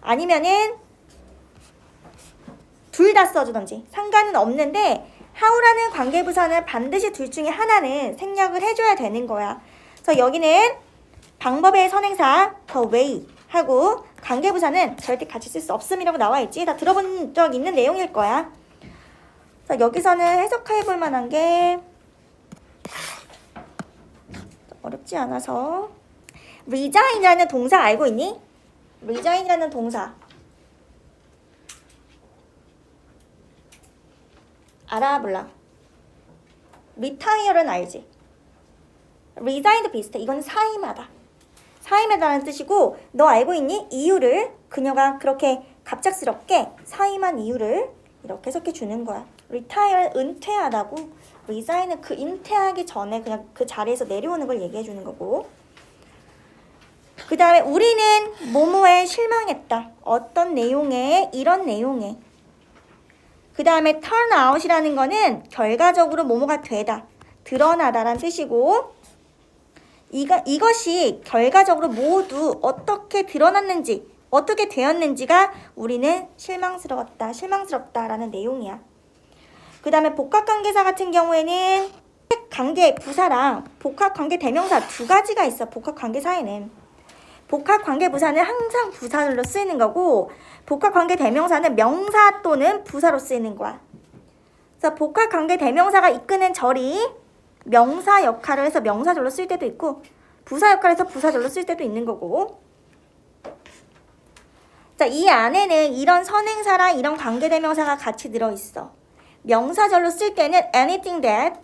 아니면은 둘 다 써주던지 상관은 없는데 how라는 관계부사는 반드시 둘 중에 하나는 생략을 해줘야 되는 거야. 그래서 여기는 방법의 선행사 the way 하고 관계부사는 절대 같이 쓸 수 없음이라고 나와있지. 다 들어본 적 있는 내용일 거야. 자, 여기서는 해석해 볼 만한 게 어렵지 않아서 resign이라는 동사 알고 있니? resign이라는 동사 알아 몰라? retire는 알지? resign도 비슷해. 이건 사임하다. 사임하다는 뜻이고 너 알고 있니? 이유를 그녀가 그렇게 갑작스럽게 사임한 이유를 이렇게 해석해 주는 거야. retire 은퇴하다고 resign은 그 은퇴하기 전에 그냥 그 자리에서 내려오는 걸 얘기해 주는 거고 그 다음에 우리는 뭐뭐에 실망했다. 어떤 내용에 이런 내용에 그 다음에 turn out이라는 거는 결과적으로 뭐뭐가 되다. 드러나다라는 뜻이고 이것이 결과적으로 모두 어떻게 드러났는지 어떻게 되었는지가 우리는 실망스럽다라는 내용이야. 그 다음에 복합관계사 같은 경우에는 관계 부사랑 복합관계 대명사 두 가지가 있어. 복합관계사에는 복합관계부사는 항상 부사로 쓰이는 거고 복합관계 대명사는 명사 또는 부사로 쓰이는 거야. 그래서 복합관계 대명사가 이끄는 절이 명사 역할을 해서 명사절로 쓸 때도 있고 부사 역할을 해서 부사절로 쓸 때도 있는 거고 자, 이 안에는 이런 선행사랑 이런 관계대명사가 같이 들어있어. 명사절로 쓸 때는 anything that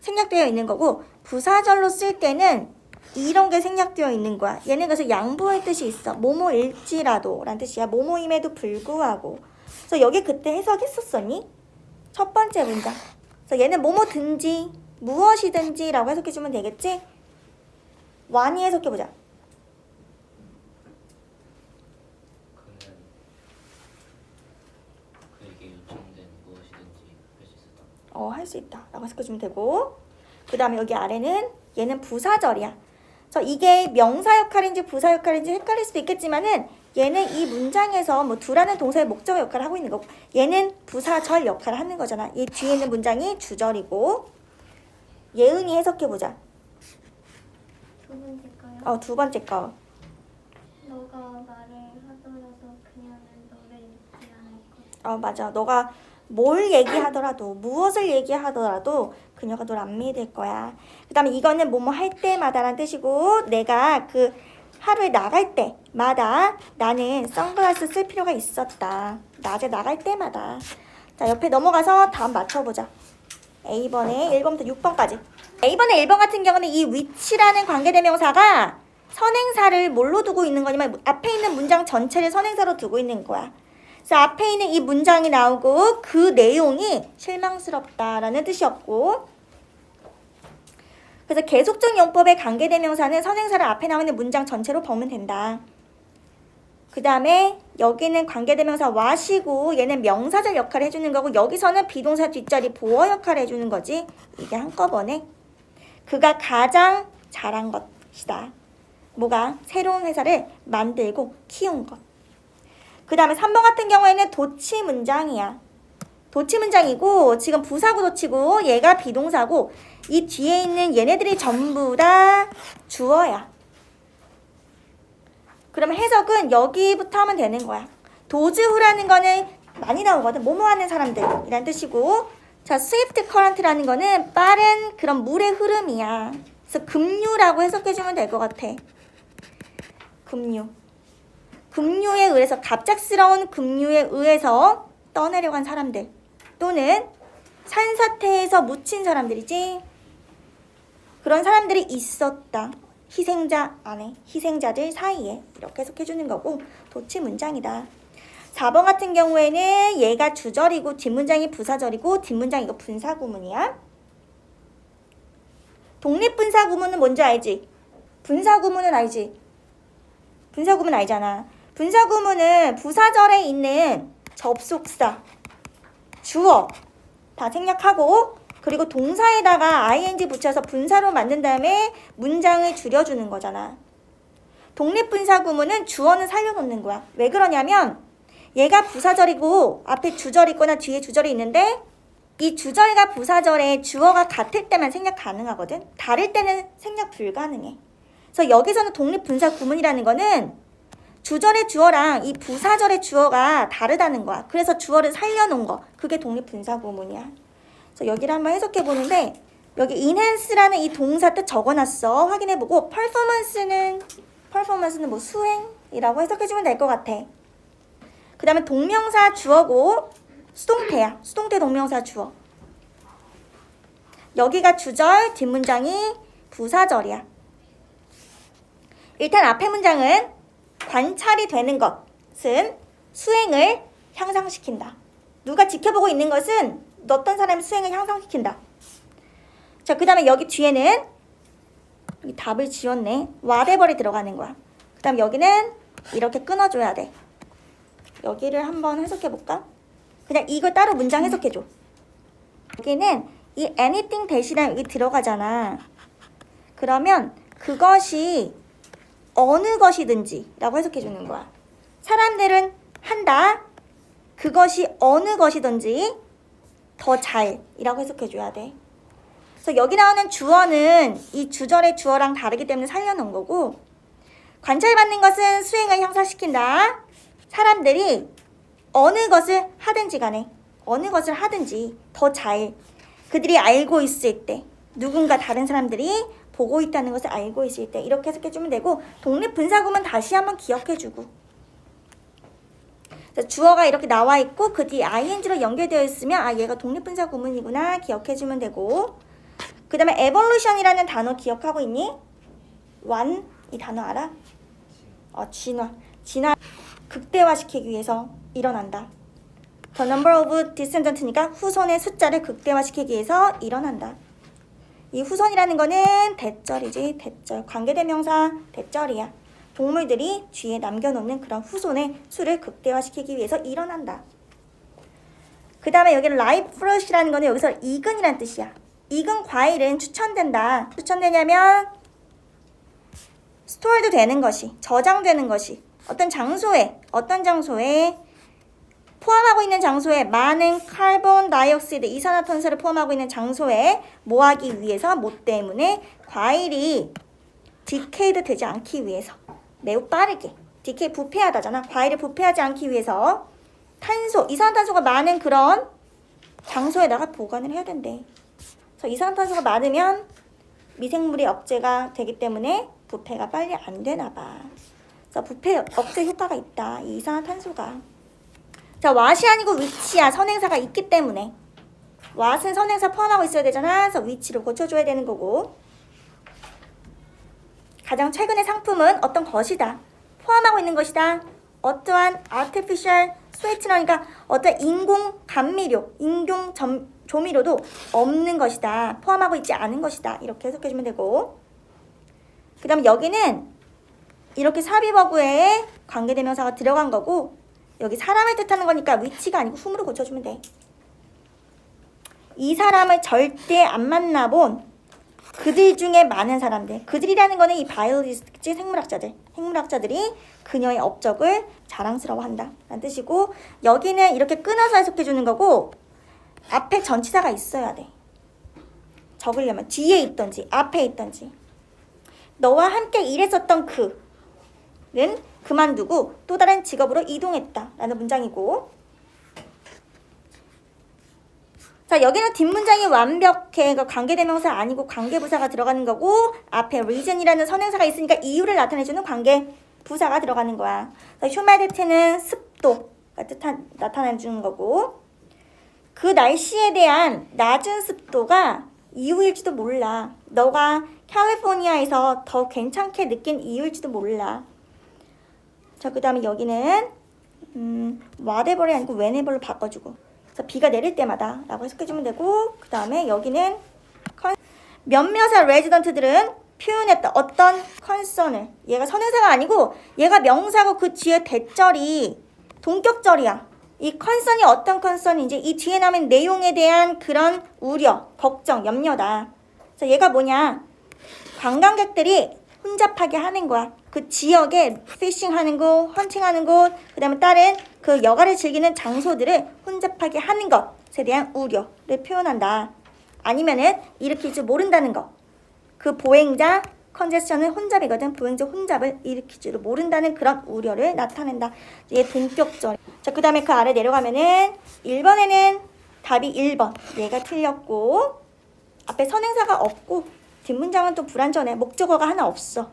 생략되어 있는 거고 부사절로 쓸 때는 이런 게 생략되어 있는 거야. 얘는 그래서 양보의 뜻이 있어. 뭐뭐일지라도 라는 뜻이야. 뭐뭐임에도 불구하고. 그래서 여기 그때 해석했었었니? 첫 번째 문장. 그래서 얘는 뭐뭐든지 무엇이든지 라고 해석해주면 되겠지? 완이 해석해보자. 그에게 요청된 무엇이든지 할 수 있었다. 할 수 있다 라고 해석해주면 되고 그 다음에 여기 아래는 얘는 부사절이야. 그래서 이게 명사 역할인지 부사 역할인지 헷갈릴 수도 있겠지만은 얘는 이 문장에서 뭐 두라는 동사의 목적 역할을 하고 있는 거고 얘는 부사절 역할을 하는 거잖아. 이 뒤에 있는 문장이 주절이고 예은이 해석해보자. 두 번째가요? 두 번째 거. 너가 말을 하더라도 그녀는 너를 잊지 않을 것. 맞아. 너가 뭘 얘기하더라도 무엇을 얘기하더라도 그녀가 널 안 믿을 거야. 그 다음에 이거는 뭐뭐 할 때마다라는 뜻이고 내가 그 하루에 나갈 때마다 나는 선글라스 쓸 필요가 있었다. 낮에 나갈 때마다. 자, 옆에 넘어가서 다음 맞춰보자. A번에 1번부터 6번까지. A번에 1번 같은 경우는 이 which라는 관계대명사가 선행사를 뭘로 두고 있는 거냐면 앞에 있는 문장 전체를 선행사로 두고 있는 거야. 그래서 앞에 있는 이 문장이 나오고 그 내용이 실망스럽다라는 뜻이었고 그래서 계속적 용법의 관계대명사는 선행사를 앞에 나오는 문장 전체로 보면 된다. 그 다음에 여기는 관계대명사 what이고 얘는 명사절 역할을 해주는 거고 여기서는 비동사 뒷자리 보어 역할을 해주는 거지. 이게 한꺼번에 그가 가장 잘한 것이다. 뭐가? 새로운 회사를 만들고 키운 것. 그 다음에 3번 같은 경우에는 도치 문장이야. 도치 문장이고 지금 부사구 도치고 얘가 비동사고 이 뒤에 있는 얘네들이 전부 다 주어야. 그러면 해석은 여기부터 하면 되는 거야. 도즈후라는 거는 많이 나오거든. 뭐뭐 하는 사람들이란 뜻이고 자, 스위프트 커런트라는 거는 빠른 그런 물의 흐름이야. 그래서 급류라고 해석해주면 될 것 같아. 급류. 급류에 의해서 갑작스러운 급류에 의해서 떠내려간 사람들 또는 산사태에서 묻힌 사람들이지. 그런 사람들이 있었다. 희생자 안에, 희생자들 사이에 이렇게 해석해주는 거고 도치 문장이다. 4번 같은 경우에는 얘가 주절이고 뒷문장이 부사절이고 뒷문장 이거 분사구문이야. 독립분사구문은 뭔지 알지? 분사구문은 알지? 분사구문 알잖아. 분사구문은 부사절에 있는 접속사, 주어 다 생략하고 그리고 동사에다가 ing 붙여서 분사로 만든 다음에 문장을 줄여주는 거잖아. 독립분사 구문은 주어는 살려놓는 거야. 왜 그러냐면 얘가 부사절이고 앞에 주절이 있거나 뒤에 주절이 있는데 이 주절과 부사절의 주어가 같을 때만 생략 가능하거든. 다를 때는 생략 불가능해. 그래서 여기서는 독립분사 구문이라는 거는 주절의 주어랑 이 부사절의 주어가 다르다는 거야. 그래서 주어를 살려놓은 거. 그게 독립분사 구문이야. 그래서 여기를 한번 해석해 보는데 여기 enhance라는 이 동사 뜻 적어놨어. 확인해보고 performance는 뭐 수행이라고 해석해주면 될 것 같아. 그 다음에 동명사 주어고 수동태야. 수동태 동명사 주어. 여기가 주절, 뒷문장이 부사절이야. 일단 앞에 문장은 관찰이 되는 것은 수행을 향상시킨다. 누가 지켜보고 있는 것은 어떤 사람이 수행을 향상시킨다. 자, 그 다음에 여기 뒤에는 여기 답을 지웠네. whatever이 들어가는 거야. 그 다음 여기는 이렇게 끊어줘야 돼. 여기를 한번 해석해볼까? 그냥 이걸 따로 문장 해석해줘. 여기는 이 anything 대신에 여기 들어가잖아. 그러면 그것이 어느 것이든지 라고 해석해주는 거야. 사람들은 한다. 그것이 어느 것이든지 더 잘이라고 해석해줘야 돼. 그래서 여기 나오는 주어는 이 주절의 주어랑 다르기 때문에 살려놓은 거고 관찰받는 것은 수행을 향상시킨다. 사람들이 어느 것을 하든지 간에 어느 것을 하든지 더 잘 그들이 알고 있을 때 누군가 다른 사람들이 보고 있다는 것을 알고 있을 때 이렇게 해석해주면 되고 독립분사구문 다시 한번 기억해주고 주어가 이렇게 나와 있고 그 뒤에 ing로 연결되어 있으면 아 얘가 독립분사구문이구나 기억해주면 되고 그 다음에 evolution이라는 단어 기억하고 있니? one 이 단어 알아? 진화 극대화시키기 위해서 일어난다. The number of descendant니까 후손의 숫자를 극대화시키기 위해서 일어난다. 이 후손이라는 거는 대절이지. 대절. 관계대명사 대절이야. 동물들이 뒤에 남겨놓는 그런 후손의 수를 극대화시키기 위해서 일어난다. 그 다음에 여기는 live fruit이라는 거는 여기서 익은이란 뜻이야. 익은 과일은 추천된다. 추천되냐면 스토어도 되는 것이, 저장되는 것이 어떤 장소에 포함하고 있는 장소에 많은 카본 다이옥시드, 이산화탄소를 포함하고 있는 장소에 뭐하기 위해서, 뭐 때문에 과일이 디케이드 되지 않기 위해서 매우 빠르게 디케이 부패하다잖아. 과일을 부패하지 않기 위해서 탄소, 이산화탄소가 많은 그런 장소에다가 보관을 해야 된대. 그래서 이산화탄소가 많으면 미생물이 억제가 되기 때문에 부패가 빨리 안 되나 봐. 그래서 부패 억제 효과가 있다. 이 이산화탄소가. 자, what이 아니고 which야. 선행사가 있기 때문에. what은 선행사 포함하고 있어야 되잖아. 그래서 which로 고쳐줘야 되는 거고. 가장 최근의 상품은 어떤 것이다. 포함하고 있는 것이다. 어떠한 artificial sweetener니까 어떤 인공 감미료, 인공 조미료도 없는 것이다. 포함하고 있지 않은 것이다. 이렇게 해석해주면 되고. 그 다음에 여기는 이렇게 사비버그에 관계대명사가 들어간 거고 여기 사람을 뜻하는 거니까 which가 아니고 whom으로 고쳐주면 돼. 이 사람을 절대 안 만나본 그들 중에 많은 사람들. 그들이라는 거는 이 바이올리스트지 생물학자들이 그녀의 업적을 자랑스러워한다 라는 뜻이고 여기는 이렇게 끊어서 해석해주는 거고 앞에 전치사가 있어야 돼. 적으려면 뒤에 있던지 앞에 있던지. 너와 함께 일했었던 그는 그만두고 또 다른 직업으로 이동했다 라는 문장이고 자 여기는 뒷문장이 완벽해. 그러니까 관계대명사 아니고 관계부사가 들어가는 거고 앞에 reason이라는 선행사가 있으니까 이유를 나타내주는 관계부사가 들어가는 거야. humidity는 습도가 나타내주는 거고 그 날씨에 대한 낮은 습도가 이유일지도 몰라. 너가 캘리포니아에서 더 괜찮게 느낀 이유일지도 몰라. 자, 그 다음에 여기는 whatever이 아니고 whenever로 바꿔주고 그래서 비가 내릴 때마다 라고 해석해주면 되고 그 다음에 여기는 몇몇의 레지던트들은 표현했다. 어떤 컨선을 얘가 선행사가 아니고 얘가 명사고 그 뒤에 대절이 동격절이야. 이 컨선이 어떤 컨선인지 이 뒤에 나오는 내용에 대한 그런 우려, 걱정, 염려다. 그래서 얘가 뭐냐 관광객들이 혼잡하게 하는 거야. 그 지역에 피싱하는 곳, 헌팅하는 곳, 그 다음에 다른 그 여가를 즐기는 장소들을 혼잡하게 하는 것에 대한 우려를 표현한다. 아니면은 일으킬 줄 모른다는 거. 그 보행자 컨제션은 혼잡이거든. 보행자 혼잡을 일으킬 줄 모른다는 그런 우려를 나타낸다. 얘 동격절. 자, 그 다음에 그 아래 내려가면은 1번에는 답이 1번. 얘가 틀렸고 앞에 선행사가 없고 뒷문장은 또 불완전해. 목적어가 하나 없어.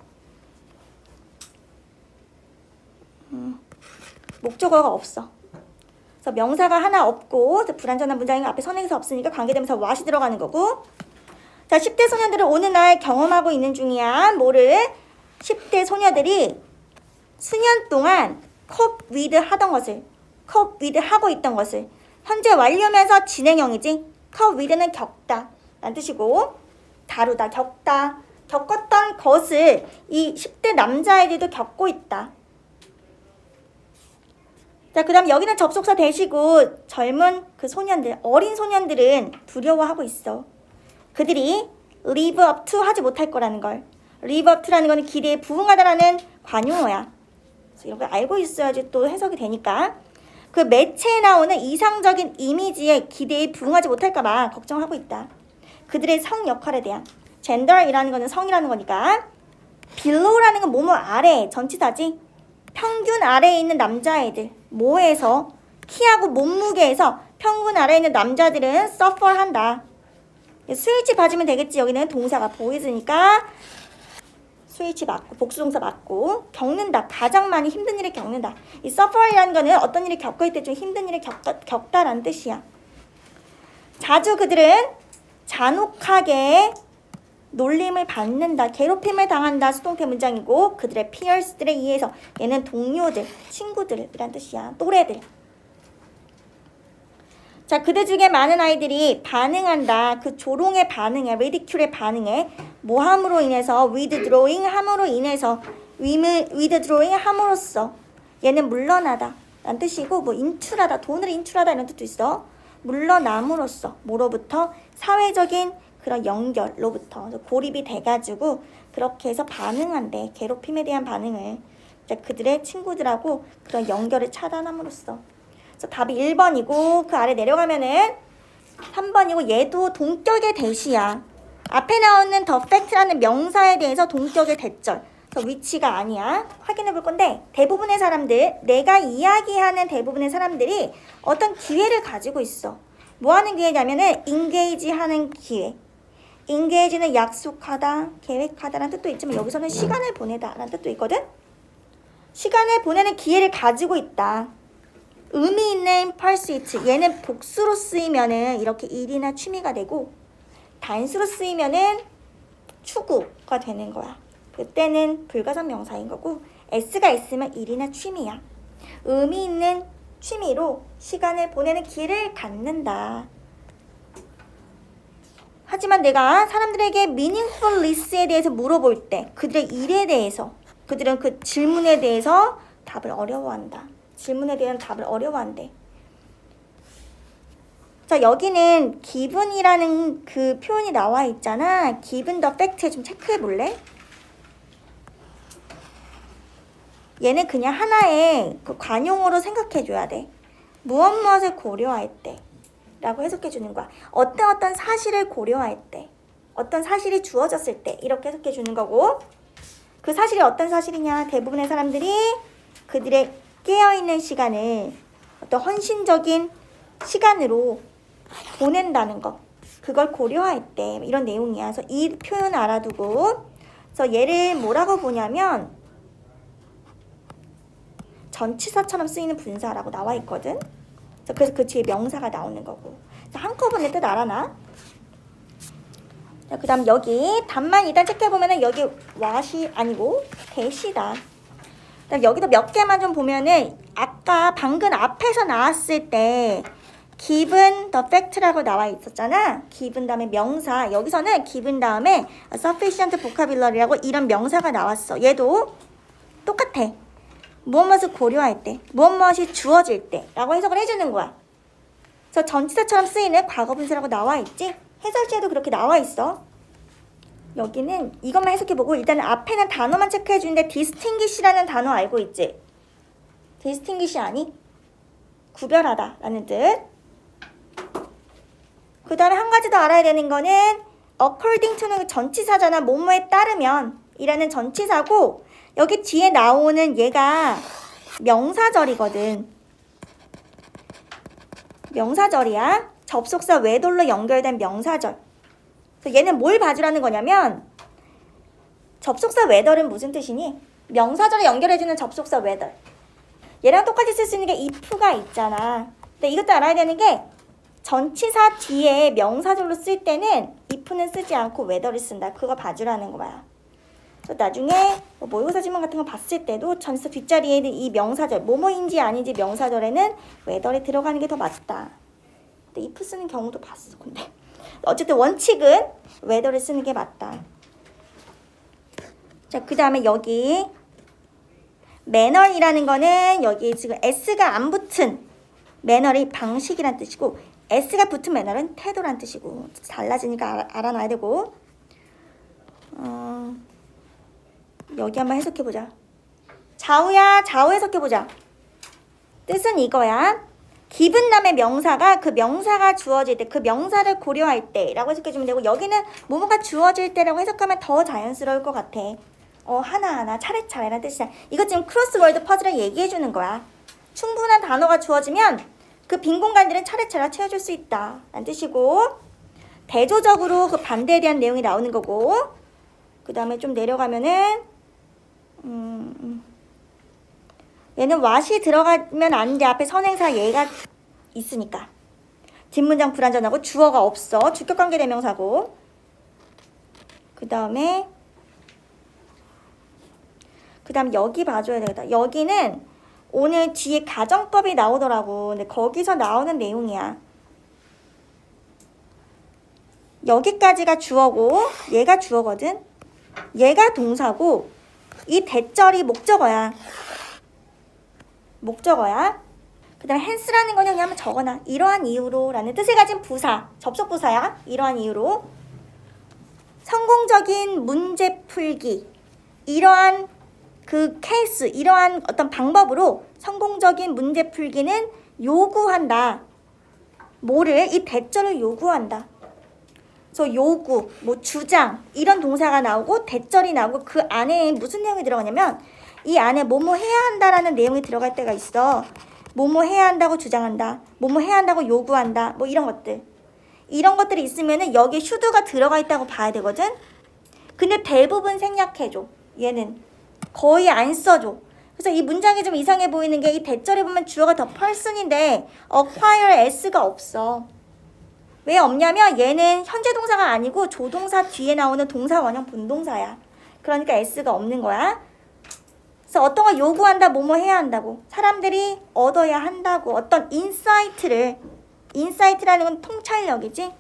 목적어가 없어. 그래서 명사가 하나 없고 불완전한 문장이 앞에 선행사 없으니까 관계대명사 what이 들어가는 거고. 자, 10대 소녀들은 오늘날 경험하고 있는 중이야. 뭐를? 10대 소녀들이 수년 동안 cope with 하던 것을, cope with 하고 있던 것을 현재 완료면서 진행형이지. cope with는 겪다 라는 뜻이고 다루다, 겪다, 겪었던 것을 이 10대 남자애들도 겪고 있다. 자, 그 다음 여기는 접속사 대시고 젊은 그 소년들, 어린 소년들은 두려워하고 있어. 그들이 live up to 하지 못할 거라는 걸. live up to라는 거는 기대에 부응하다라는 관용어야. 그래서 이런 걸 알고 있어야지 또 해석이 되니까. 그 매체에 나오는 이상적인 이미지에 기대에 부응하지 못할까 봐 걱정하고 있다. 그들의 성 역할에 대한. gender이라는 거는 성이라는 거니까. below라는 건 뭐뭐 아래, 전치사지. 평균 아래에 있는 남자애들. 뭐에서? 키하고 몸무게에서 평균 아래에 있는 남자들은 suffer 한다. 스위치 봐주면 되겠지. 여기는 동사가 보이즈니까 스위치 맞고 복수동사 맞고 겪는다. 가장 많이 힘든 일을 겪는다. 이 suffer이라는 거는 어떤 일을 겪을 때 좀 힘든 일을 겪다라는 뜻이야. 자주 그들은 잔혹하게 놀림을 받는다. 괴롭힘을 당한다. 수동태 문장이고 그들의 peers들에 의해서 얘는 동료들, 친구들이란 뜻이야. 또래들. 자, 그들 중에 많은 아이들이 반응한다. 그 조롱에 반응해. ridicule에 반응해. 뭐 함으로 인해서? withdrawing 함으로 인해서. withdrawing 함으로써. 얘는 물러나다 라는 뜻이고 뭐 인출하다, 돈을 인출하다 이런 뜻도 있어. 물러남으로써. 뭐로부터? 사회적인 그런 연결로부터 고립이 돼가지고 그렇게 해서 반응한대. 괴롭힘에 대한 반응을. 자, 그들의 친구들하고 그런 연결을 차단함으로써. 그래서 답이 1번이고 그 아래 내려가면은 3번이고 얘도 동격의 대시야. 앞에 나오는 the fact라는 명사에 대해서 동격의 대절. 그래서 위치가 아니야. 확인해 볼 건데 대부분의 사람들, 내가 이야기하는 대부분의 사람들이 어떤 기회를 가지고 있어. 뭐 하는 기회냐면은 engage 하는 기회. engage는 약속하다, 계획하다라는 뜻도 있지만 여기서는 시간을 보내다 라는 뜻도 있거든. 시간을 보내는 기회를 가지고 있다. 의미 있는 pursuit. 얘는 복수로 쓰이면은 이렇게 일이나 취미가 되고 단수로 쓰이면은 추구가 되는 거야. 그때는 불가산 명사인 거고 s가 있으면 일이나 취미야. 의미 있는 취미로 시간을 보내는 기회를 갖는다. 하지만 내가 사람들에게 meaningfulness에 대해서 물어볼 때 그들의 일에 대해서 그들은 그 질문에 대해서 답을 어려워한다. 질문에 대한 답을 어려워한대. 자, 여기는 given이라는 그 표현이 나와 있잖아. given the fact에 좀 체크해 볼래? 얘는 그냥 하나의 그 관용어로 생각해 줘야 돼. 무엇을 고려할 때 라고 해석해 주는 거야. 어떤 사실을 고려할 때, 어떤 사실이 주어졌을 때 이렇게 해석해 주는 거고 그 사실이 어떤 사실이냐. 대부분의 사람들이 그들의 깨어있는 시간을 어떤 헌신적인 시간으로 보낸다는 것. 그걸 고려할 때 이런 내용이야. 그래서 이 표현을 알아두고 그래서 얘를 뭐라고 보냐면 전치사처럼 쓰이는 분사라고 나와 있거든. 그래서 그 뒤에 명사가 나오는 거고. 한꺼번에 뜻 알아놔. 그 다음 여기 답만 일단 체크해보면은 여기 what이 아니고 대시다. 여기도 몇 개만 좀 보면은 아까 방금 앞에서 나왔을 때 given the fact라고 나와 있었잖아. given 다음에 명사. 여기서는 given 다음에 sufficient vocabulary라고 이런 명사가 나왔어. 얘도 똑같아. 무엇을 고려할 때, 무엇이 주어질 때 라고 해석을 해주는 거야. 그래서 전치사처럼 쓰이는 과거 분사라고 나와 있지. 해설지에도 그렇게 나와 있어. 여기는 이것만 해석해보고 일단 앞에는 단어만 체크해주는데 distinguish라는 단어 알고 있지? distinguish 아니? 구별하다 라는 뜻. 그 다음에 한 가지 더 알아야 되는 거는 according to는 전치사잖아. 뭐뭐에 따르면 이라는 전치사고 여기 뒤에 나오는 얘가 명사절이거든. 명사절이야. 접속사 whether로 연결된 명사절. 그래서 얘는 뭘 봐주라는 거냐면 접속사 whether는 무슨 뜻이니? 명사절에 연결해주는 접속사 whether. 얘랑 똑같이 쓸 수 있는 게 if가 있잖아. 근데 이것도 알아야 되는 게 전치사 뒤에 명사절로 쓸 때는 if는 쓰지 않고 whether를 쓴다. 그거 봐주라는 거야. 그래서 나중에 모의고사 지문 같은 거 봤을 때도 전치사 뒷자리에 있는 이 명사절, 뭐뭐인지 아닌지 명사절에는 whether이 들어가는 게 더 맞다. 근데 if 쓰는 경우도 봤어. 근데 어쨌든 원칙은 whether를 쓰는 게 맞다. 자, 그 다음에 여기 매너이라는 거는 여기 지금 s가 안 붙은 매너의 방식이란 뜻이고 s가 붙은 매너는 태도란 뜻이고 달라지니까 알아놔야 되고 여기 한번 해석해보자. 좌우야, 좌우 해석해보자. 뜻은 이거야. 기분 남의 명사가 그 명사가 주어질 때 그 명사를 고려할 때라고 해석해주면 되고 여기는 뭐뭐가 주어질 때라고 해석하면 더 자연스러울 것 같아. 하나하나 차례차례라는 뜻이야. 이거 지금 크로스워드 퍼즐을 얘기해주는 거야. 충분한 단어가 주어지면 그 빈 공간들은 차례차례 채워줄 수 있다 라는 뜻이고 대조적으로 그 반대에 대한 내용이 나오는 거고 그 다음에 좀 내려가면은 얘는 what이 들어가면 안 돼. 앞에 선행사 얘가 있으니까. 뒷문장 불완전하고 주어가 없어. 주격관계 대명사고. 그 다음에 여기 봐줘야 되겠다. 여기는 오늘 뒤에 가정법이 나오더라고. 근데 거기서 나오는 내용이야. 여기까지가 주어고 얘가 주어거든. 얘가 동사고 이 대절이 목적어야. 목적어야. 그 다음에 hence라는 건 여기 한번 적어놔. 이러한 이유로 라는 뜻을 가진 부사. 접속부사야. 이러한 이유로. 성공적인 문제 풀기. 이러한 그 케이스, 이러한 어떤 방법으로 성공적인 문제 풀기는 요구한다. 뭐를? 이 대절을 요구한다. 그래서 요구, 뭐 주장 이런 동사가 나오고 대절이 나오고 그 안에 무슨 내용이 들어가냐면 이 안에 뭐뭐 해야 한다라는 내용이 들어갈 때가 있어. 뭐뭐 해야 한다고 주장한다. 뭐뭐 해야 한다고 요구한다. 뭐 이런 것들. 이런 것들이 있으면은 여기 should가 들어가 있다고 봐야 되거든. 근데 대부분 생략해줘. 얘는 거의 안 써줘. 그래서 이 문장이 좀 이상해 보이는 게 이 대절에 보면 주어가 the person인데 acquire s가 없어. 왜 없냐면 얘는 현재 동사가 아니고 조동사 뒤에 나오는 동사 원형 본동사야. 그러니까 s가 없는 거야. 그래서 어떤 걸 요구한다, 뭐뭐 해야 한다고. 사람들이 얻어야 한다고. 어떤 인사이트라는 건 통찰력이지.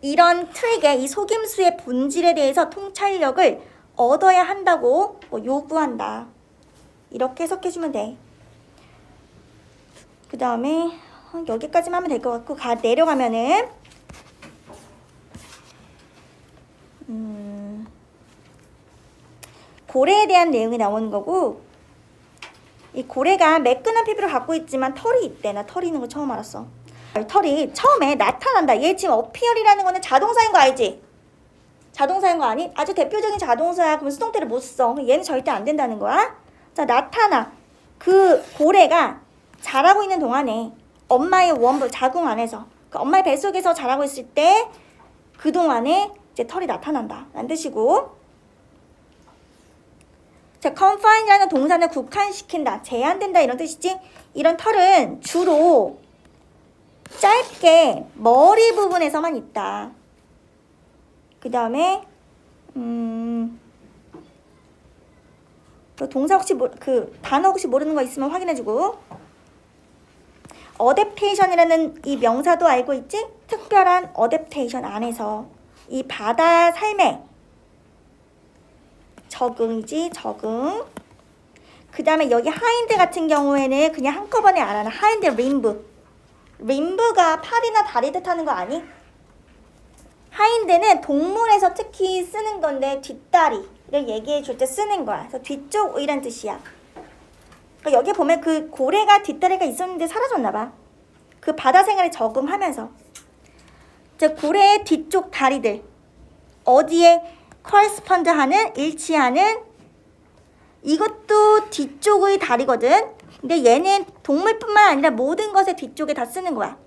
이런 트릭의 이 속임수의 본질에 대해서 통찰력을 얻어야 한다고 뭐 요구한다. 이렇게 해석해주면 돼. 그 다음에 여기까지만 하면 될 것 같고 내려가면은 고래에 대한 내용이 나오는 거고 이 고래가 매끈한 피부를 갖고 있지만 털이 있대. 나 털이 있는 거 처음 알았어. 털이 처음에 나타난다. 얘 지금 어피얼이라는 거는 자동사인 거 알지? 자동사인 거 아니? 아주 대표적인 자동사야. 그럼 수동태를 못 써. 얘는 절대 안 된다는 거야. 자, 나타나. 그 고래가 자라고 있는 동안에 엄마의 원부 자궁 안에서 그 엄마의 뱃속에서 자라고 있을 때 그동안에 이제 털이 나타난다 라는 뜻이고 자, confine.이라는 동사는 국한시킨다, 제한된다 이런 뜻이지. 이런 털은 주로 짧게 머리 부분에서만 있다. 그 다음에 그 동사 혹시 그 단어 혹시 모르는 거 있으면 확인해주고 adaptation이라는 이 명사도 알고 있지? 특별한 adaptation 안에서 이 바다 삶에 적응이지, 적응. 그 다음에 여기 하인드 같은 경우에는 그냥 한꺼번에 알아놔. 하인드 림브. 림브가 팔이나 다리 뜻하는 거 아니? 하인드는 동물에서 특히 쓰는 건데 뒷다리를 얘기해 줄 때 쓰는 거야. 그래서 뒤쪽 이란 뜻이야. 그러니까 여기 보면 그 고래가 뒷다리가 있었는데 사라졌나 봐. 그 바다 생활에 적응하면서. 자, 고래의 뒤쪽 다리들 어디에 correspond 하는, 일치하는, 이것도 뒤쪽의 다리거든. 근데 얘는 동물뿐만 아니라 모든 것의 뒤쪽에 다 쓰는 거야.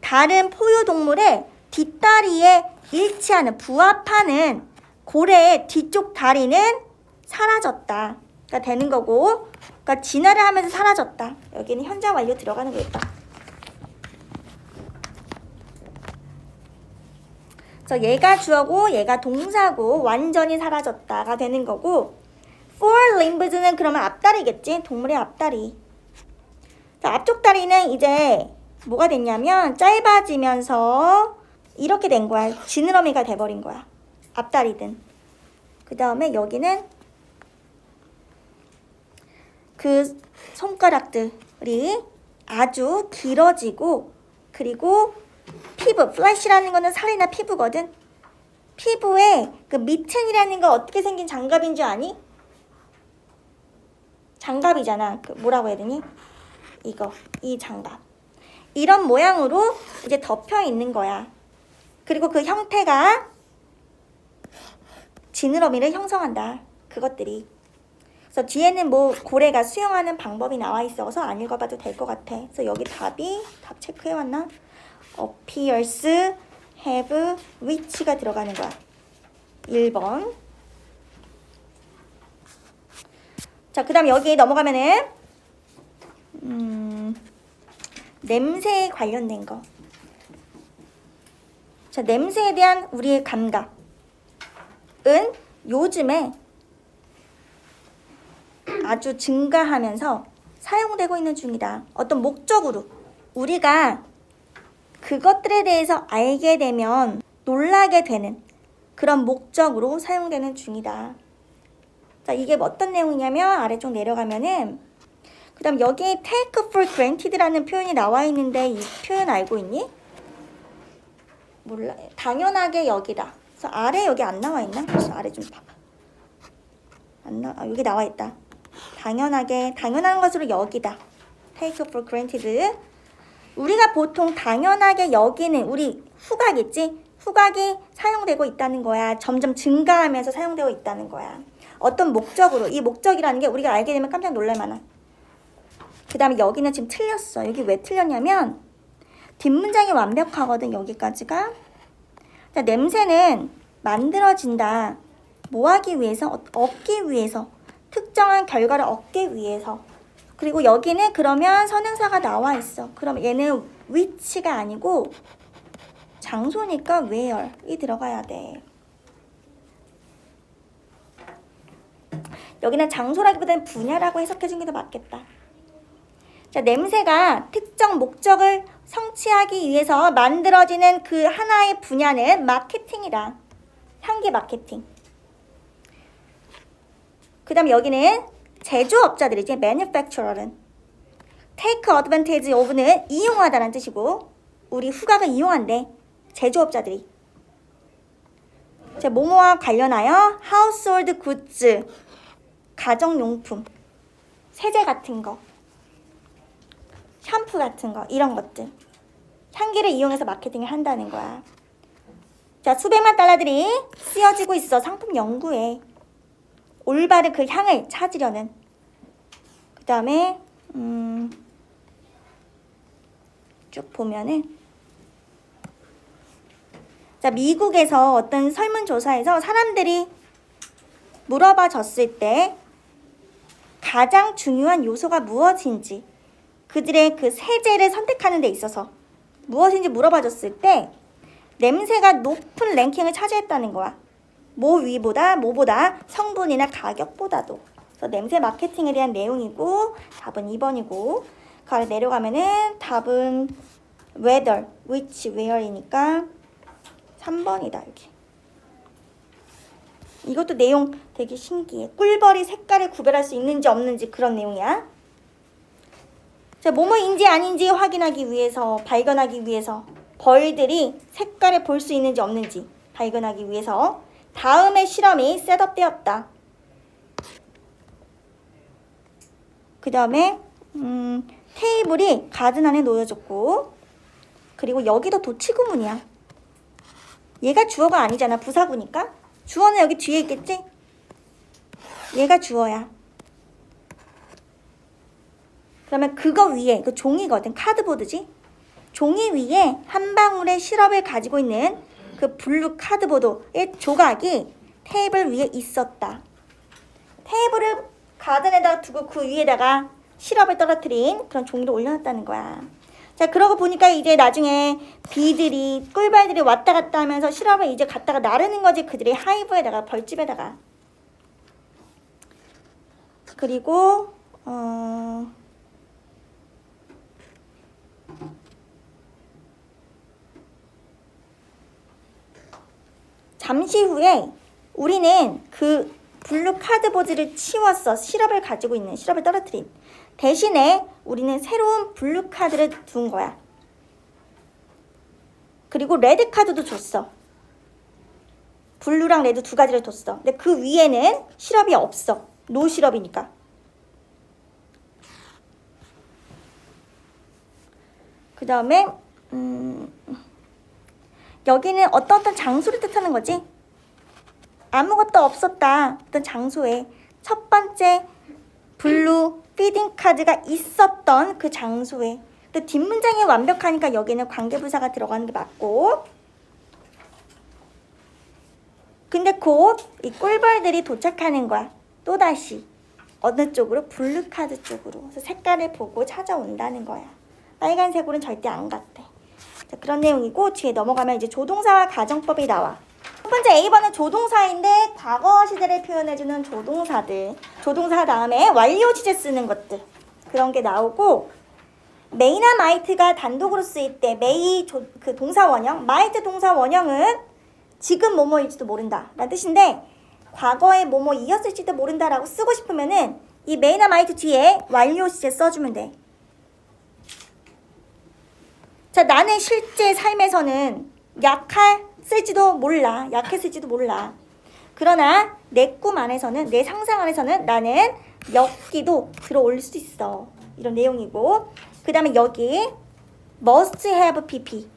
다른 포유동물의 뒷다리에 일치하는, 부합하는 고래의 뒤쪽 다리는 사라졌다. 가 되는 거고, 그러니까 진화를 하면서 사라졌다. 여기는 현장 완료 들어가는 거겠다. 그래서 얘가 주어고 얘가 동사고 완전히 사라졌다가 되는 거고, four limbs는 그러면 앞다리겠지? 동물의 앞다리. 자, 앞쪽 다리는 이제 뭐가 됐냐면 짧아지면서 이렇게 된 거야. 지느러미가 돼버린 거야. 앞다리든. 그 다음에 여기는 그 손가락들이 아주 길어지고, 그리고 피부, 플래시라는 거는 살이나 피부거든. 피부에 그 미튼이라는 거 어떻게 생긴 장갑인 줄 아니? 장갑이잖아. 그 뭐라고 해야 되니? 이거, 이 장갑. 이런 모양으로 이제 덮여 있는 거야. 그리고 그 형태가 지느러미를 형성한다. 그것들이. 그래서 뒤에는 뭐 고래가 수영하는 방법이 나와 있어서 안 읽어봐도 될 것 같아. 그래서 여기 답 체크해왔나? appears, have, which가 들어가는 거야. 1번. 자, 그 다음 여기 넘어가면은 냄새에 관련된 거. 자, 냄새에 대한 우리의 감각은 요즘에 아주 증가하면서 사용되고 있는 중이다. 어떤 목적으로 우리가 그것들에 대해서 알게 되면 놀라게 되는 그런 목적으로 사용되는 중이다. 자, 이게 어떤 내용이냐면 아래쪽 내려가면은 그 다음 여기 take for granted라는 표현이 나와 있는데 이 표현 알고 있니? 몰라. 당연하게 여기다. 그래서 아래 여기 안 나와 있나? 그래서 아래 좀 봐봐. 여기 나와 있다. 당연한 것으로 여기다. take for granted. 우리가 보통 당연하게 여기는 우리 후각 있지? 후각이 사용되고 있다는 거야. 점점 증가하면서 사용되고 있다는 거야. 어떤 목적으로. 이 목적이라는 게 우리가 알게 되면 깜짝 놀랄 만한. 그 다음에 여기는 지금 틀렸어. 여기 왜 틀렸냐면 뒷문장이 완벽하거든. 여기까지가. 자, 냄새는 만들어진다. 뭐 하기 위해서? 얻기 위해서. 특정한 결과를 얻기 위해서. 그리고 여기는 그러면 선행사가 나와 있어. 그럼 얘는 which가 아니고 장소니까 where이 들어가야 돼. 여기는 장소라기보다는 분야라고 해석해 준 게 더 맞겠다. 자, 냄새가 특정 목적을 성취하기 위해서 만들어지는 그 하나의 분야는 마케팅이다. 향기 마케팅. 그 다음 여기는 제조업자들이지. manufacturer는 take advantage of는 이용하다라는 뜻이고 우리 후각을 이용한대. 제조업자들이. 자, 뭐뭐와 관련하여 household goods, 가정용품, 세제 같은 거, 샴푸 같은 거, 이런 것들. 향기를 이용해서 마케팅을 한다는 거야. 자, 수백만 달러들이 쓰여지고 있어. 상품 연구에. 올바른 그 향을 찾으려는. 그 다음에 쭉 보면은 자, 미국에서 어떤 설문조사에서 사람들이 물어봐줬을 때 가장 중요한 요소가 무엇인지 그들의 그 세제를 선택하는 데 있어서 무엇인지 물어봐줬을 때 냄새가 높은 랭킹을 차지했다는 거야. 뭐보다 성분이나 가격보다도. 그래서 냄새 마케팅에 대한 내용이고 답은 2번이고 그 아래 내려가면은 답은 whether, which, where이니까 3번이다. 여기. 이것도 내용 되게 신기해. 꿀벌이 색깔을 구별할 수 있는지 없는지 그런 내용이야. 자, 뭐뭐인지 아닌지 확인하기 위해서, 발견하기 위해서 벌들이 색깔을 볼 수 있는지 없는지 발견하기 위해서 다음의 실험이 셋업되었다. 그 다음에 테이블이 가든 안에 놓여졌고, 그리고 여기도 도치구문이야. 얘가 주어가 아니잖아. 부사구니까. 주어는 여기 뒤에 있겠지? 얘가 주어야. 그러면 그거 위에, 그 종이거든. 카드보드지? 종이 위에 한 방울의 시럽을 가지고 있는 그 블루 카드보드의 조각이 테이블 위에 있었다. 테이블을 가든에다가 두고 그 위에다가 시럽을 떨어뜨린 그런 종이를 올려놨다는 거야. 자, 그러고 보니까 이제 나중에 비들이, 꿀벌들이 왔다 갔다 하면서 시럽을 이제 갖다가 나르는 거지. 그들의 하이브에다가, 벌집에다가. 그리고 잠시 후에 우리는 그 블루 카드보드를 치웠어. 시럽을 가지고 있는, 시럽을 떨어뜨린. 대신에 우리는 새로운 블루 카드를 둔 거야. 그리고 레드 카드도 줬어. 블루랑 레드 두 가지를 뒀어. 근데 그 위에는 시럽이 없어. 노 시럽이니까. 그 다음에 여기는 어떤 장소를 뜻하는 거지? 아무것도 없었다. 어떤 장소에 첫 번째 블루 피딩 카드가 있었던 그 장소에. 또 뒷문장이 완벽하니까 여기는 관계부사가 들어가는 게 맞고, 근데 곧 이 꿀벌들이 도착하는 거야. 또다시 어느 쪽으로? 블루 카드 쪽으로. 그래서 색깔을 보고 찾아온다는 거야. 빨간색으로는 절대 안 갔대. 자, 그런 내용이고, 뒤에 넘어가면 이제 조동사와 가정법이 나와. 첫 번째 A번은 조동사인데 과거 시제를 표현해주는 조동사들. 조동사 다음에 완료 시제 쓰는 것들. 그런 게 나오고, 메이나 마이트가 단독으로 쓰일 때 메이 그 동사 원형, 마이트 동사 원형은 지금 뭐뭐일지도 모른다 라는 뜻인데, 과거에 뭐뭐이었을지도 모른다라고 쓰고 싶으면은 이 메이나 마이트 뒤에 완료 시제 써주면 돼. 자, 나는 실제 삶에서는 약했을지도 몰라. 약했을지도 몰라. 그러나 내 꿈 안에서는, 내 상상 안에서는 나는 엽기도 들어올릴 수 있어. 이런 내용이고, 그 다음에 여기 must have pp.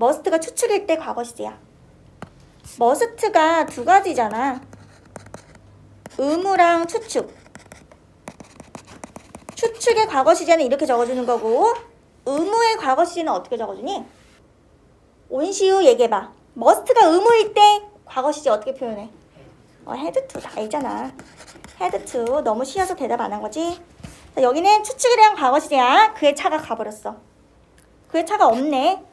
must가 추측일 때 과거 시제야. must가 두 가지잖아. 의무랑 추측. 추측의 과거 시제는 이렇게 적어주는 거고, 의무의 과거 시제는 어떻게 적어주니? 온시우 얘기해봐. must가 의무일 때 과거 시제 어떻게 표현해? had to 다 알잖아. had to. 너무 쉬워서 대답 안 한 거지? 자, 여기는 추측에 대한 과거 시제야. 그의 차가 가버렸어. 그의 차가 없네.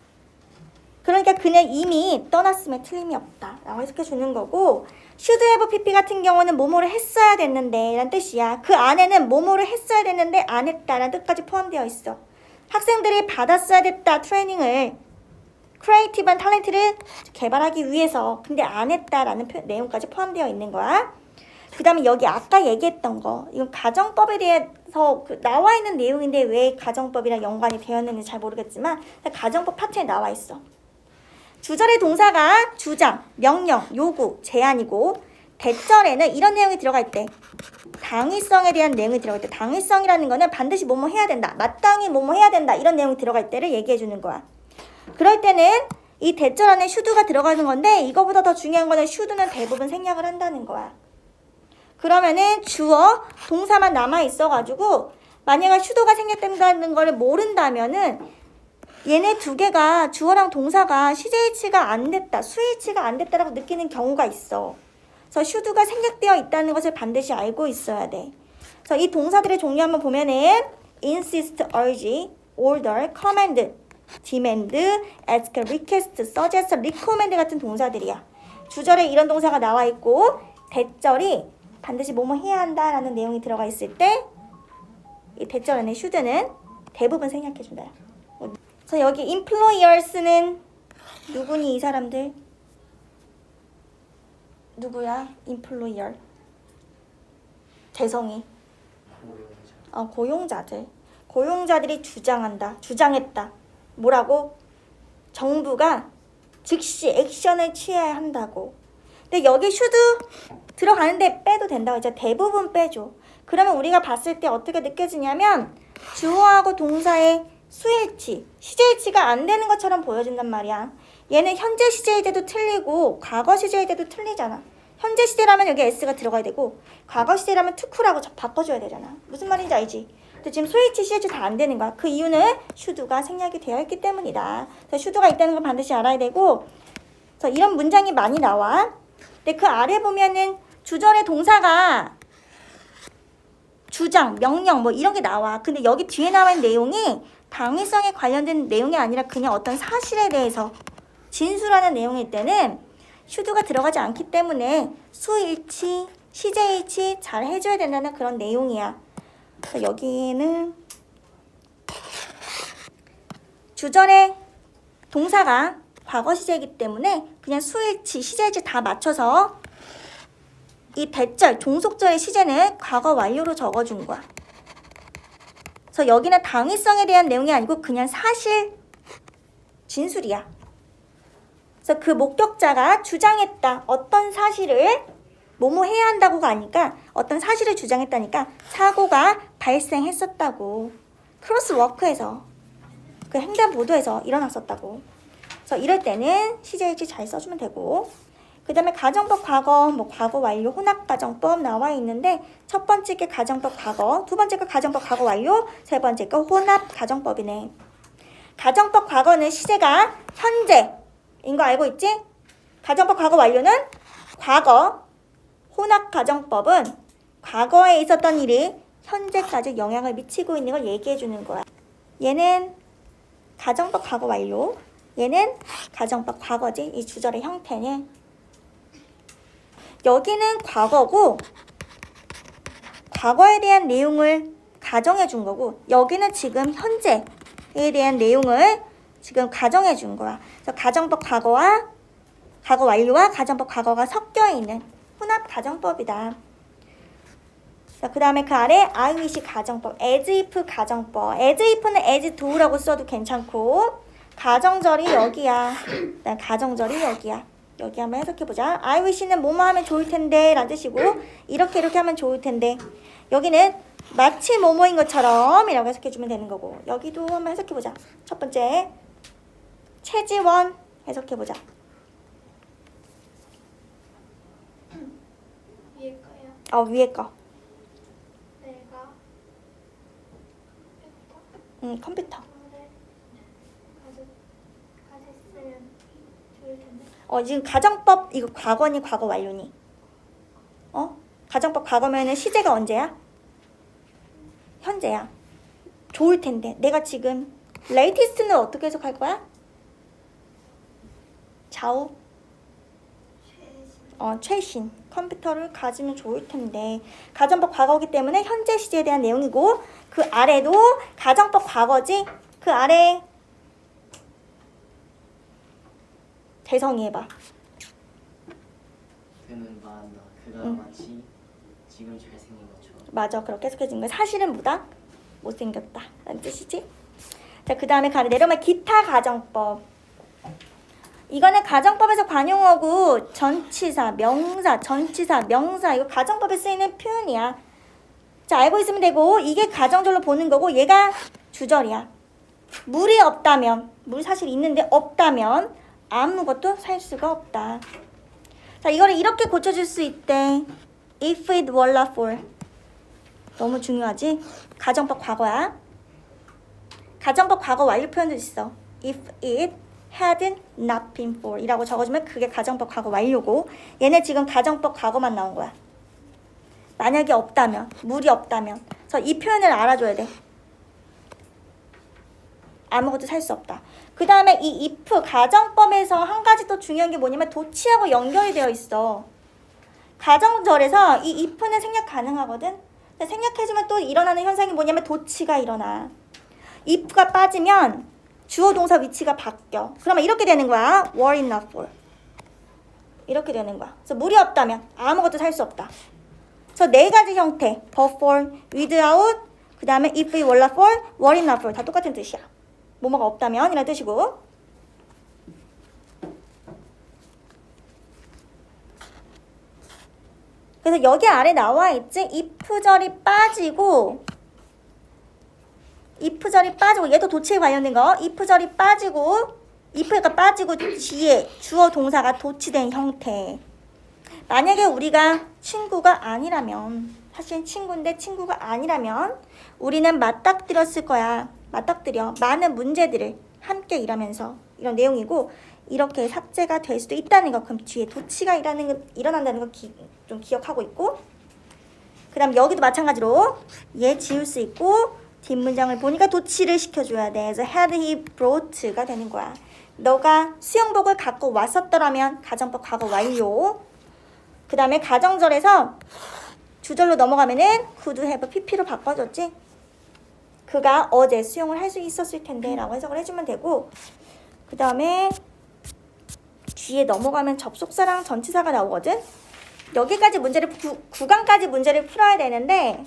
그러니까 그는 이미 떠났음에 틀림이 없다 라고 해석해 주는 거고, should have pp 같은 경우는 뭐뭐를 했어야 됐는데 라는 뜻이야. 그 안에는 뭐뭐를 했어야 됐는데 안 했다 라는 뜻까지 포함되어 있어. 학생들이 받았어야 됐다 트레이닝을, 크리에이티브한 탤런트를 개발하기 위해서. 근데 안 했다라는 내용까지 포함되어 있는 거야. 그 다음에 여기 아까 얘기했던 거, 이건 가정법에 대해서 나와 있는 내용인데 왜 가정법이랑 연관이 되어 있는지 잘 모르겠지만 가정법 파트에 나와 있어. 주절의 동사가 주장, 명령, 요구, 제안이고, 대절에는 이런 내용이 들어가 있대. 당위성에 대한 내용이 들어가 있대. 당위성이라는 거는 반드시 뭐뭐 해야 된다, 마땅히 뭐뭐 해야 된다, 이런 내용이 들어가 있대를 얘기해 주는 거야. 그럴 때는 이 대절 안에 should가 들어가는 건데, 이거보다 더 중요한 거는 should는 대부분 생략을 한다는 거야. 그러면은 주어, 동사만 남아 있어가지고 만약에 should가 생략된다는 걸 모른다면은 얘네 두 개가, 주어랑 동사가 시제일치가 안 됐다, 수일치가 안 됐다라고 느끼는 경우가 있어. 그래서 should가 생략되어 있다는 것을 반드시 알고 있어야 돼. 그래서 이 동사들의 종류 한번 보면은 insist, urge, order, command, demand, ask, request, suggest, recommend 같은 동사들이야. 주절에 이런 동사가 나와 있고, 대절이 반드시 뭐뭐 해야 한다라는 내용이 들어가 있을 때 이 대절 안에 should는 대부분 생략해준다. 그래서 여기 employers는 누구니? 이 사람들 누구야? employer 대성이 고용자들. 고용자들이 주장했다. 뭐라고? 정부가 즉시 액션을 취해야 한다고. 근데 여기 should 들어가는데 빼도 된다고 했죠. 대부분 빼줘. 그러면 우리가 봤을 때 어떻게 느껴지냐면 주어하고 동사의 수일치, 시제일치가 안 되는 것처럼 보여진단 말이야. 얘는 현재 시제일 때도 틀리고 과거 시제일 때도 틀리잖아. 현재 시제라면 여기 s가 들어가야 되고 과거 시제라면 to라고 바꿔줘야 되잖아. 무슨 말인지 알지? 근데 지금 수일치, 시제일치 다 안 되는 거야. 그 이유는 should가 생략이 되어 있기 때문이다. 그래서 should가 있다는 걸 반드시 알아야 되고, 그래서 이런 문장이 많이 나와. 근데 그 아래 보면은 주절의 동사가 주장, 명령 뭐 이런 게 나와. 근데 여기 뒤에 나와 있는 내용이 당위성에 관련된 내용이 아니라 그냥 어떤 사실에 대해서 진술하는 내용일 때는 should가 들어가지 않기 때문에 수일치, 시제일치 잘 해줘야 된다는 그런 내용이야. 그래서 여기는 주절의 동사가 과거 시제이기 때문에 그냥 수일치, 시제일치 다 맞춰서 이 대절, 종속절의 시제는 과거 완료로 적어준 거야. 그래서 여기는 당위성에 대한 내용이 아니고 그냥 사실 진술이야. 그래서 그 목격자가 주장했다. 어떤 사실을 뭐뭐 해야 한다고가 아니까 어떤 사실을 주장했다니까 사고가 발생했었다고. 크로스워크에서 그 횡단보도에서 일어났었다고. 그래서 이럴 때는 시제일치 잘 써주면 되고, 그 다음에 가정법 과거, 뭐 과거 완료, 혼합가정법 나와 있는데 첫 번째 게 가정법 과거, 두 번째 게 가정법 과거 완료, 세 번째 게 혼합가정법이네. 가정법 과거는 시제가 현재인 거 알고 있지? 가정법 과거 완료는 과거, 혼합가정법은 과거에 있었던 일이 현재까지 영향을 미치고 있는 걸 얘기해 주는 거야. 얘는 가정법 과거 완료, 얘는 가정법 과거지. 이 주절의 형태는 여기는 과거고 과거에 대한 내용을 가정해 준 거고, 여기는 지금 현재에 대한 내용을 지금 가정해 준 거야. 그래서 가정법 과거와 과거 완료와 가정법 과거가 섞여 있는 혼합 가정법이다. 그 다음에 그 아래 I wish 가정법, as if 가정법. as if는 as do라고 써도 괜찮고, 가정절이 여기야. 가정절이 여기야. 여기 한번 해석해보자. I wish는 뭐뭐 하면 좋을 텐데 라는 뜻이고, 이렇게 하면 좋을 텐데, 여기는 마치 뭐뭐인 것처럼 이라고 해석해주면 되는 거고, 여기도 한번 해석해보자. 첫 번째 최지원 해석해보자. 위에 거요. 위에 거. 내가 컴퓨터. 가졌으면 좋을 텐데. 지금 가정법 이거 과거니 과거 완료니? 가정법 과거면은 시제가 언제야? 현재야. 좋을 텐데. 내가 지금 latest는 어떻게 해석할 거야? 좌우? 최신. 컴퓨터를 가지면 좋을 텐데. 가정법 과거이기 때문에 현재 시제에 대한 내용이고, 그 아래도 가정법 과거지? 그 아래 대성이 해봐. 그는 말한다. 그가 마치 지금 잘생긴 것처럼. 맞아. 그렇게 해석해준 거야. 사실은 뭐다? 못생겼다 라는 뜻이지. 자, 그 다음에 내려오면 기타 가정법. 이거는 가정법에서 관용어고 전치사, 명사, 전치사, 명사, 이거 가정법에 쓰이는 표현이야. 자, 알고 있으면 되고, 이게 가정절로 보는 거고, 얘가 주절이야. 물이 없다면, 물 사실 있는데 없다면 아무것도 살 수가 없다. 자, 이거를 이렇게 고쳐줄 수 있대. If it were not for. 너무 중요하지? 가정법 과거야. 가정법 과거 완료 표현도 있어. If it had not been for 이라고 적어주면 그게 가정법 과거 완료고, 얘네 지금 가정법 과거만 나온 거야. 만약에 없다면, 물이 없다면. 그래서 이 표현을 알아줘야 돼. 아무것도 살 수 없다. 그 다음에 이 if 가정법에서 한 가지 또 중요한 게 뭐냐면 도치하고 연결이 되어 있어. 가정절에서 이 if는 생략 가능하거든. 생략해주면 또 일어나는 현상이 뭐냐면 도치가 일어나. if가 빠지면 주어 동사 위치가 바뀌어. 그러면 이렇게 되는 거야. were it not for. 이렇게 되는 거야. 그래서 물이 없다면 아무것도 살 수 없다. 그래서 네 가지 형태. but for, without, 그 다음에 if we were not for, were not for 다 똑같은 뜻이야. 뭐뭐가 없다면 이라는 뜻이고. 그래서 여기 아래 나와 있지? if절이 빠지고 얘도 도치에 관련된 거 if절이 빠지고 if가 빠지고 뒤에 주어 동사가 도치된 형태. 만약에 우리가 친구가 아니라면 사실 친구인데 친구가 아니라면 우리는 맞닥뜨렸을 거야. 맞닥뜨려 많은 문제들을 함께 일하면서 이런 내용이고 이렇게 삭제가 될 수도 있다는 거. 그럼 뒤에 도치가 일어난다는 거 좀 기억하고 있고 그 다음 여기도 마찬가지로 얘 지울 수 있고 뒷문장을 보니까 도치를 시켜줘야 돼. 그래서 had he brought가 되는 거야. 너가 수영복을 갖고 왔었더라면 가정법 과거 완료. 그 다음에 가정절에서 주절로 넘어가면은 could have pp로 바꿔줬지. 그가 어제 수영을 할 수 있었을 텐데 라고 해석을 해주면 되고 그 다음에 뒤에 넘어가면 접속사랑 전치사가 나오거든. 여기까지 문제를 9강까지 문제를 풀어야 되는데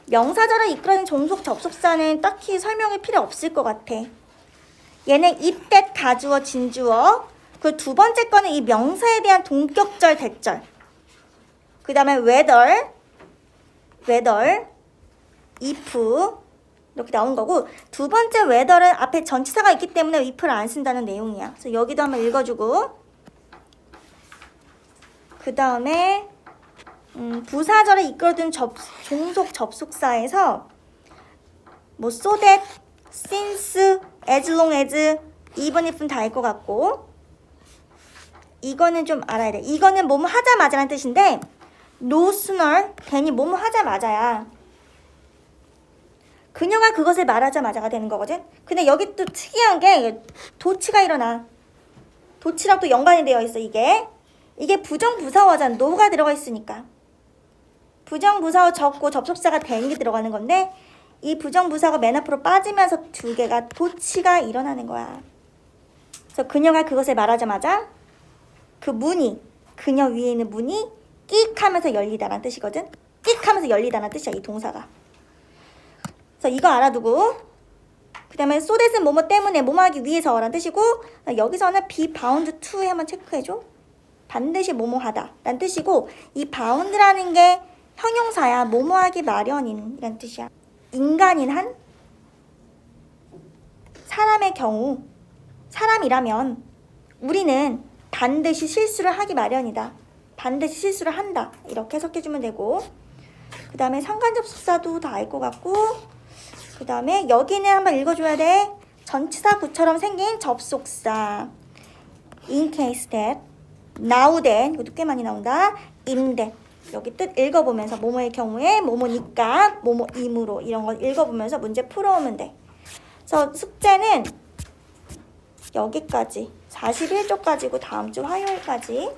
명사절을 이끌어낸 종속 접속사는 딱히 설명이 필요 없을 것 같아. 얘는 if, that, 가주어, 진주어. 그 두 번째 거는 이 명사에 대한 동격절, 대절. 그 다음에 whether, if 이렇게 나온 거고 두 번째 whether는 앞에 전치사가 있기 때문에 if를 안 쓴다는 내용이야. 그래서 여기도 한번 읽어주고 그 다음에 부사절을 이끌어둔 종속 접속사에서 뭐 so that, since, as long as, even if는 다 알 것 같고 이거는 좀 알아야 돼. 이거는 뭐뭐 하자마자라는 뜻인데 no sooner, 괜히 뭐뭐 하자마자야. 그녀가 그것을 말하자마자가 되는 거거든. 근데 여기 또 특이한 게 도치가 일어나. 도치랑 또 연관이 되어 있어. 이게 부정부사어잖아. no가 들어가 있으니까. 부정부사어 적고 접속사가 되는 게 들어가는 건데 이 부정부사가 맨 앞으로 빠지면서 두 개가 도치가 일어나는 거야. 그래서 그녀가 그것을 말하자마자 그 문이 그녀 위에 있는 문이 끽 하면서 열리다라는 뜻이거든. 끽 하면서 열리다라는 뜻이야. 이 동사가. 그래서 이거 알아두고 그 다음에 so that은 뭐뭐 때문에 뭐뭐 하기 위해서라는 뜻이고 여기서는 be bound to에 한번 체크해줘. 반드시 뭐뭐 하다 라는 뜻이고 이 bound라는 게 형용사야. 뭐뭐 하기 마련인 이란 뜻이야. 인간인 한 사람의 경우 사람이라면 우리는 반드시 실수를 하기 마련이다. 반드시 실수를 한다. 이렇게 해석해주면 되고 그 다음에 상관접속사도 다 알 것 같고 그 다음에 여기는 한번 읽어줘야 돼. 전치사 구처럼 생긴 접속사 in case that, now that 이것도 꽤 많이 나온다. in that 여기 뜻 읽어보면서 뭐뭐의 경우에 뭐뭐니까 뭐뭐이므로 이런 거 읽어보면서 문제 풀어오면 돼. 그래서 숙제는 여기까지 41쪽까지고 다음 주 화요일까지